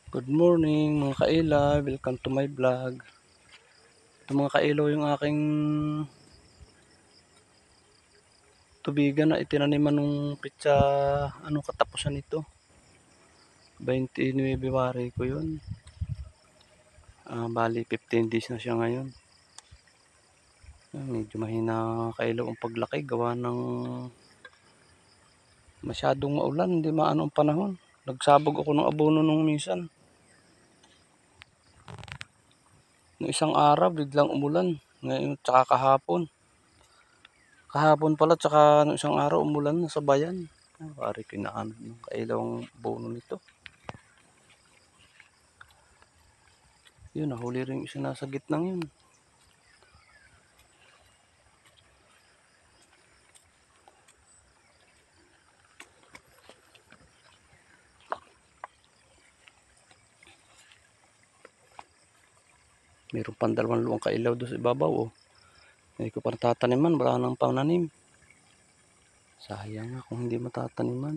Good morning mga kailaw, welcome to my vlog. Ito mga kailaw yung aking tubigan na itinaniman nung pitsa, katapusan nito. 29 February ko yun. Bali 15 days na siya ngayon. Medyo mahina kailaw ang paglaki gawa ng masyadong maulan, hindi maano ang panahon. Nagsabog ako ng abono nung minsan. Nung isang araw biglang umulan, ngayon tsaka kahapon. Kahapon pala tsaka nung isang araw umulan na sa bayan. Pare pinaan ng kailawang bono nito. Yun, nahuli rin isa nasa gitnang yun. Meron pang 2 kailaw doon sa ibabaw. Oh. Hindi ko pa natataniman, wala nang pananim. Sayang nga kung hindi matataniman.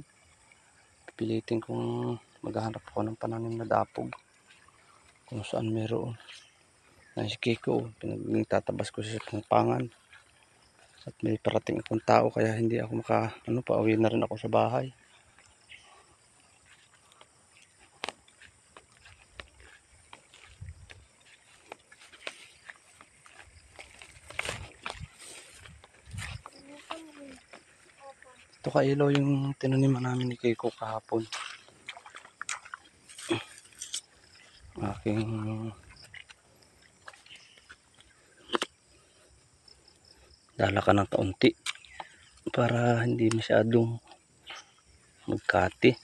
Pipilitin kong maghahanap ako ng pananim na dapog. Kung saan meron. Si Kiko, pinagtatabas ko sa pangpangan. At may parating akong tao kaya hindi ako pauwi na rin ako sa bahay. Ito kailaw yung tinaniman namin ni Kiko kahapon. Aking dala ng kaunti para hindi masyadong magkati.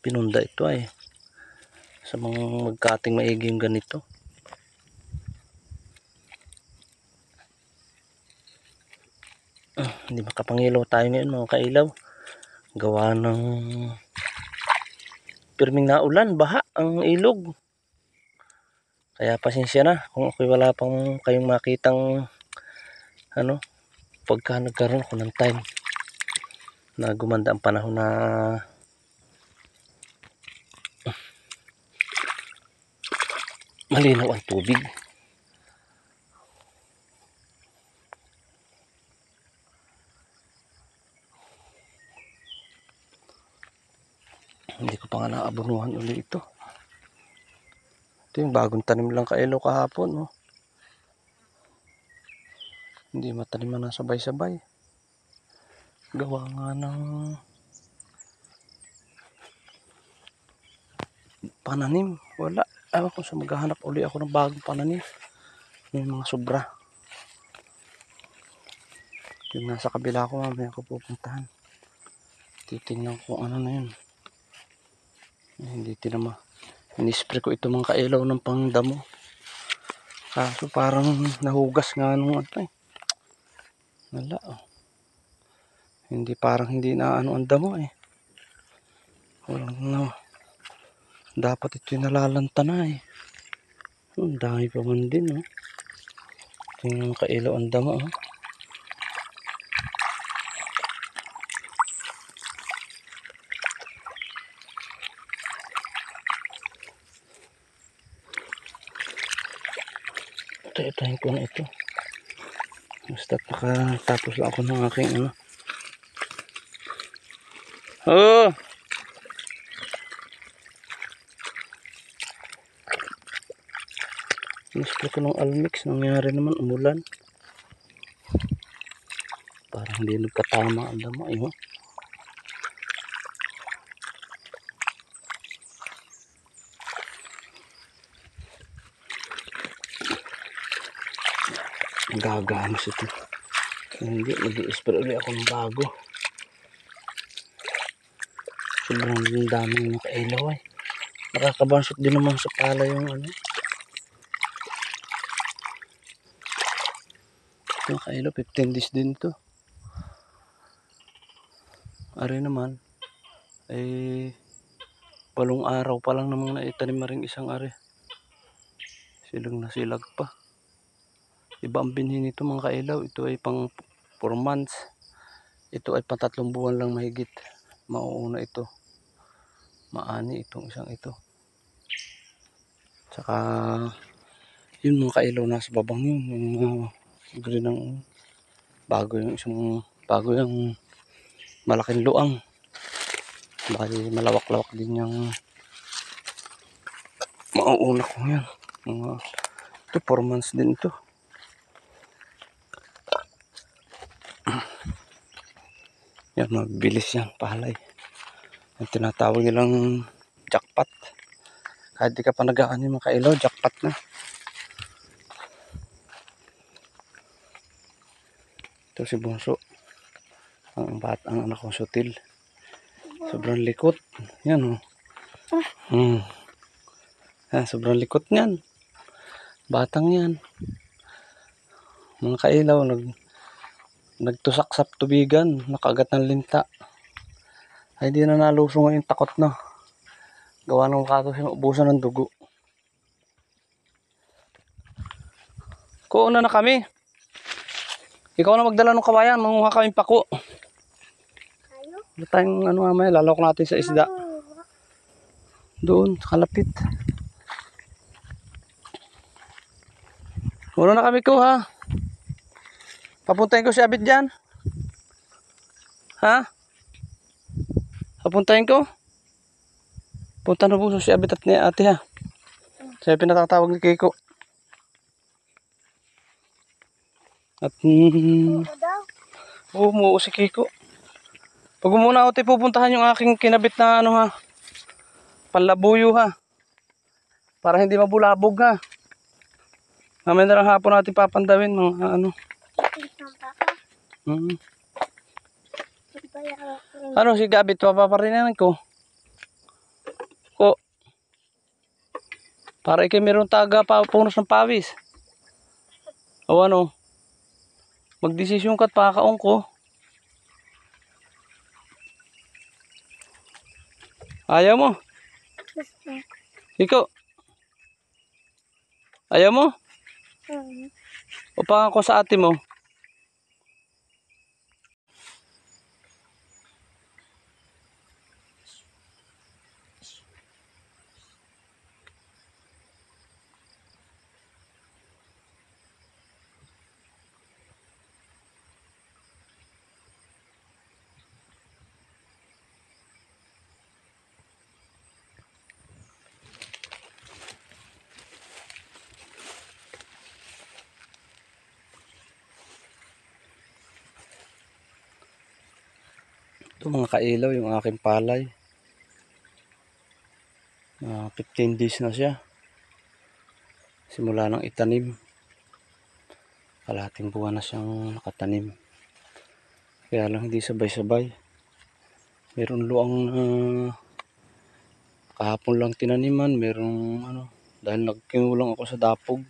Pinunda ito ay sa mga magkating maigi yung ganito. Hindi makapangilaw tayo ngayon mga kailaw. Gawa ng pirming na ulan, baha ang ilog. Kaya pasensya na kung ako'y wala pang kayong makitang pagka nagkaroon ako ng time na gumanda ang panahon na malinaw ang tubig. Hindi ko pa nga naabunuhan ulit ito. Ito yung bagong tanim lang kailaw kahapon. Oh. Hindi mataniman ng sabay-sabay. Gawa nga ng pananim. Wala. Ewan ko sa maghahanap ulit ako ng bagong pananim. Yung mga sobra. Yung nasa kabila ko mamaya ko pupuntahan. Titingnan ko ano na yun. Hindi tinama. Inispray ko ito mga kailaw ng pangdamo. Kaso parang nahugas nga nung Wala oh. Hindi na ang damo eh. Walang dapat ito yung nalalanta na eh. Ang dami pa man din oh. Ito yung kailaw ang damo oh. Ito ko na ito. Basta tapos lang ako ng aking Oh! Gusto ko ng almix. Nangyari naman umulan. Parang hindi nagkatama ang damo. Ayun. Gaganos ito. Hindi, mag-i-spray ulit ako ng bago. Sobrang daming nakailaw eh. Nakakabansot din naman sa pala yung Yung kailaw, 15 days din to. Ari naman, ay 8 araw pa lang namang naitanim na rin isang ari. Silang nasilag pa. Iba ang binhi nito mga kailaw. Ito ay pang 4 months. Ito ay pang 3 buwan lang mahigit. Mauuna ito. Maani itong isang ito. Tsaka yun mga kailaw nasa babang yun. Yung green ng bago yung malaking luang. Bali malawak-lawak din yung mauuna ko yan. Ito 4 months din ito. Yan, mabilis yan, palay. Yung tinatawag nilang jackpot. Kahit di ka pa nag-aani mga kailaw, jackpot na. Ito si Bunso. Ang anak kong sutil. Sobrang likot. Yan oh. Yan, sobrang likot niyan. Batang yan. Mga kailaw, nagtusak sa tubigan. Nakagat ng linta. Ay di na nalusong ngayon, takot na. Gawa ng kato siya maubusan ng dugo. Kuuna na kami. Ikaw na magdala ng kawayan, manguha kami pako. Wala tayong mamaya, lalawak natin sa isda. Doon, sa kalapit. Kuuna na kami kuha. Papuntahin ko si Abit dyan. Ha? Papuntahin ko? Punta na po si Abit at ni ate ha. Siya pinatatawag ni Kiko. At umuo si Kiko. Pag muna ako tayo pupuntahan yung aking kinabit na ha. Panlabuyo ha. Para hindi mabulabog ha. Mamaya na lang hapon natin papandawin mga Ano si Gabit, papaparinan ko. Para ikay meron taga punos ng pawis. O ano? Magdesisyon ka at pakakaong ko. Ayaw mo? Ikaw? Ayaw mo? O pangako sa ate mo? Ito mga kailaw, yung aking palay. 15 days na siya. Simula ng itanim. Kalahating buwan na siyang nakatanim. Kaya lang hindi sabay-sabay. Meron luang kahapon lang tinaniman. Merong dahil nagkinulang ako sa dapog.